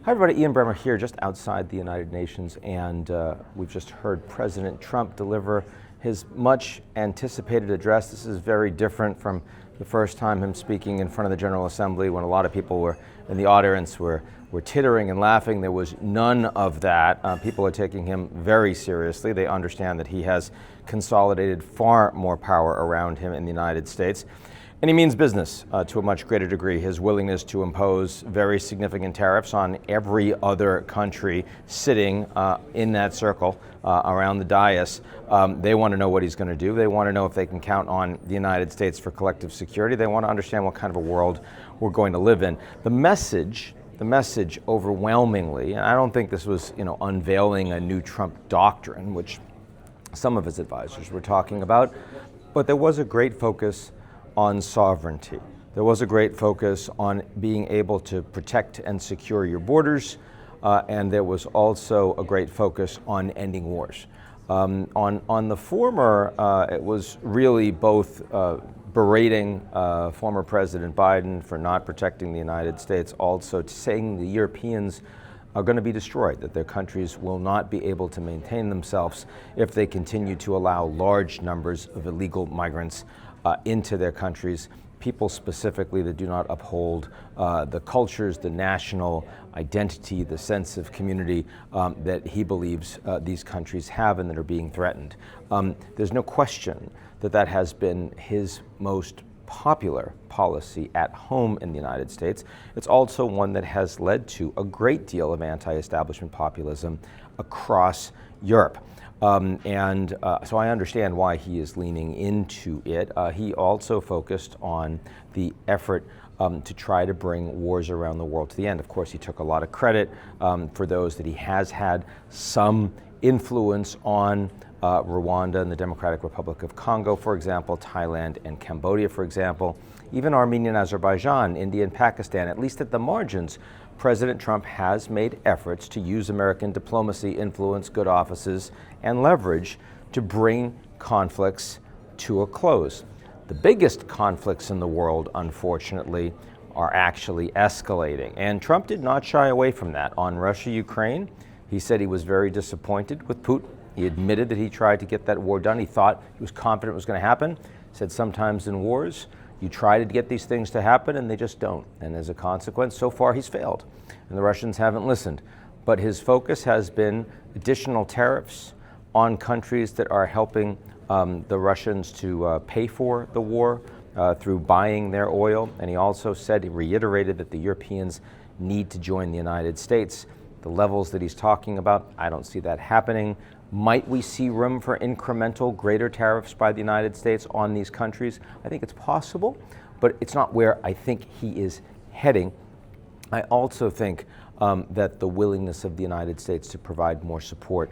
Hi everybody, Ian Bremmer here just outside the United Nations, and we've just heard President Trump deliver his much anticipated address. This is very different from the first time him speaking in front of the General Assembly when a lot of people were in the audience were tittering and laughing. There was none of that. People are taking him very seriously. They understand that he has consolidated far more power around him in the United States. And he means business to a much greater degree. His willingness to impose very significant tariffs on every other country sitting in that circle around the dais. They want to know what he's going to do. They want to know if they can count on the United States for collective security. They want to understand what kind of a world we're going to live in. The message overwhelmingly, and I don't think this was, unveiling a new Trump doctrine, which some of his advisors were talking about, but there was a great focus on sovereignty. There was a great focus on being able to protect and secure your borders, and there was also a great focus on ending wars. On the former, it was really both berating former President Biden for not protecting the United States, also saying the Europeans are going to be destroyed, that their countries will not be able to maintain themselves if they continue to allow large numbers of illegal migrants into their countries, people specifically that do not uphold the cultures, the national identity, the sense of community that he believes these countries have and that are being threatened. There's no question that that has been his most popular policy at home in the United States. It's also one that has led to a great deal of anti-establishment populism across Europe. So I understand why he is leaning into it. He also focused on the effort to try to bring wars around the world to the end. Of course, he took a lot of credit for those that he has had some influence on. Rwanda and the Democratic Republic of Congo, for example, Thailand and Cambodia, for example, even Armenia and Azerbaijan, India and Pakistan, at least at the margins. President Trump has made efforts to use American diplomacy, influence, good offices, and leverage to bring conflicts to a close. The biggest conflicts in the world, unfortunately, are actually escalating. And Trump did not shy away from that. On Russia-Ukraine, he said he was very disappointed with Putin. He admitted that he tried to get that war done. He thought, he was confident it was going to happen. He said sometimes in wars, you try to get these things to happen and they just don't. And as a consequence, so far he's failed. And the Russians haven't listened. But his focus has been additional tariffs on countries that are helping the Russians to pay for the war through buying their oil. And he also said, he reiterated that the Europeans need to join the United States. The levels that he's talking about, I don't see that happening. Might we see room for incremental greater tariffs by the United States on these countries? I think it's possible, but it's not where I think he is heading. I also think that the willingness of the United States to provide more support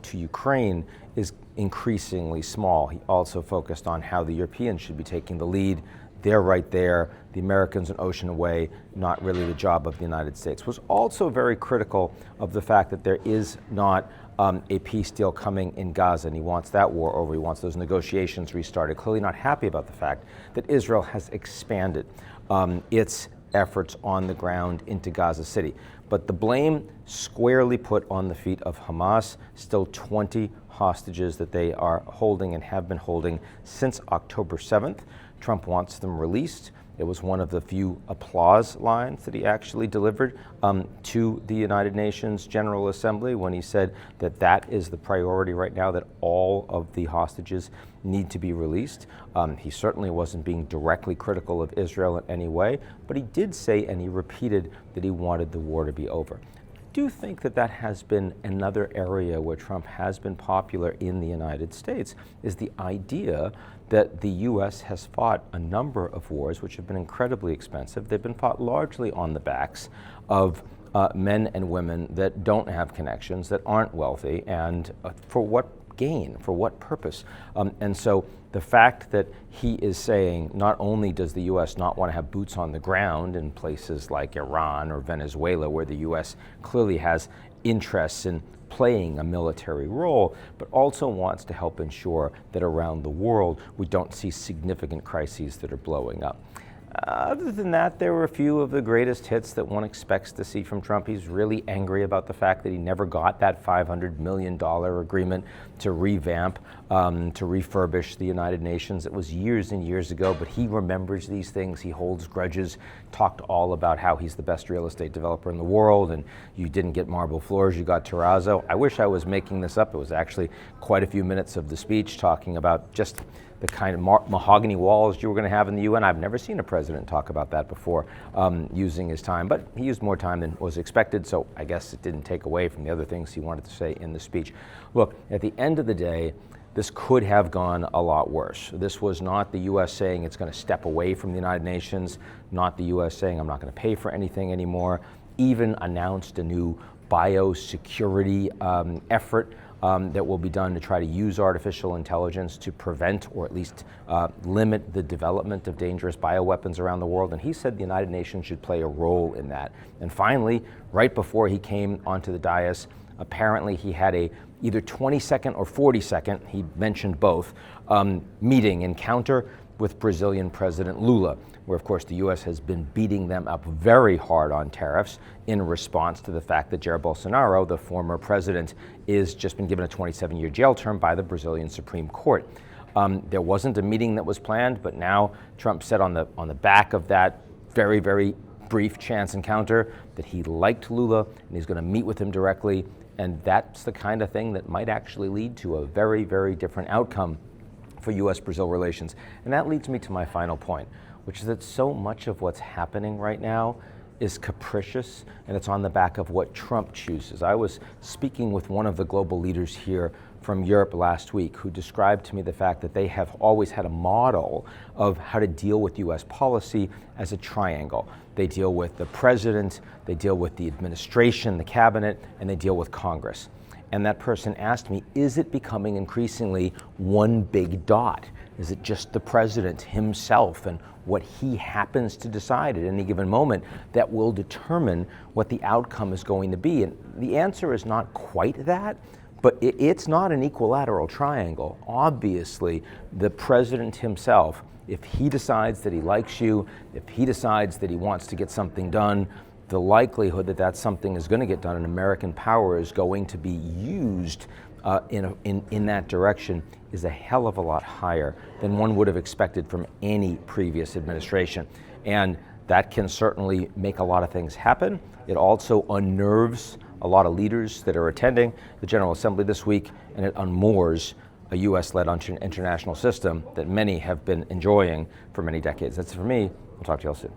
to Ukraine is increasingly small. He also focused on how the Europeans should be taking the lead. They're right there. The Americans an ocean away, not really the job of the United States. Was also very critical of the fact that there is not a peace deal coming in Gaza, and he wants that war over. He wants those negotiations restarted. Clearly not happy about the fact that Israel has expanded its efforts on the ground into Gaza City. But the blame squarely put on the feet of Hamas, still 20 hostages that they are holding and have been holding since October 7th. Trump wants them released. It was one of the few applause lines that he actually delivered to the United Nations General Assembly when he said that that is the priority right now, that all of the hostages need to be released. He certainly wasn't being directly critical of Israel in any way, but he did say, and he repeated, that he wanted the war to be over. I do think that that has been another area where Trump has been popular in the United States, is the idea that the U.S. has fought a number of wars which have been incredibly expensive. They've been fought largely on the backs of men and women that don't have connections, that aren't wealthy, and for what gain, for what purpose? And so the fact that he is saying not only does the U.S. not want to have boots on the ground in places like Iran or Venezuela, where the U.S. clearly has interests in playing a military role, but also wants to help ensure that around the world we don't see significant crises that are blowing up. Other than that, there were a few of the greatest hits that one expects to see from Trump. He's really angry about the fact that he never got that $500 million agreement to revamp, to refurbish the United Nations. It was years and years ago, but he remembers these things. He holds grudges, talked all about how he's the best real estate developer in the world, and you didn't get marble floors, you got terrazzo. I wish I was making this up. It was actually quite a few minutes of the speech talking about just the kind of mahogany walls you were going to have in the UN. I've never seen a president talk about that before, using his time, but he used more time than was expected, so I guess it didn't take away from the other things he wanted to say in the speech. Look, at the end of the day, this could have gone a lot worse. This was not the U.S. saying it's going to step away from the United Nations, not the U.S. saying I'm not going to pay for anything anymore, even announced a new biosecurity effort that will be done to try to use artificial intelligence to prevent or at least limit the development of dangerous bioweapons around the world. And he said the United Nations should play a role in that. And finally, right before he came onto the dais, apparently he had a either 20-second or 40-second, he mentioned both, encounter with Brazilian President Lula, where of course the U.S. has been beating them up very hard on tariffs in response to the fact that Jair Bolsonaro, the former president, is just been given a 27-year jail term by the Brazilian Supreme Court. There wasn't a meeting that was planned, but now Trump said on the back of that very, very brief chance encounter that he liked Lula and he's going to meet with him directly, and that's the kind of thing that might actually lead to a very, very different outcome for U.S.-Brazil relations. And that leads me to my final point, which is that so much of what's happening right now is capricious, and it's on the back of what Trump chooses. I was speaking with one of the global leaders here from Europe last week who described to me the fact that they have always had a model of how to deal with U.S. policy as a triangle. They deal with the president, they deal with the administration, the cabinet, and they deal with Congress. And that person asked me, is it becoming increasingly one big dot? Is it just the president himself and what he happens to decide at any given moment that will determine what the outcome is going to be? And the answer is not quite that, but it's not an equilateral triangle. Obviously, the president himself, if he decides that he likes you, if he decides that he wants to get something done, the likelihood that that something is going to get done and American power is going to be used in that direction is a hell of a lot higher than one would have expected from any previous administration. And that can certainly make a lot of things happen. It also unnerves a lot of leaders that are attending the General Assembly this week, and it unmoors a U.S.-led international system that many have been enjoying for many decades. That's it for me. We'll talk to you all soon.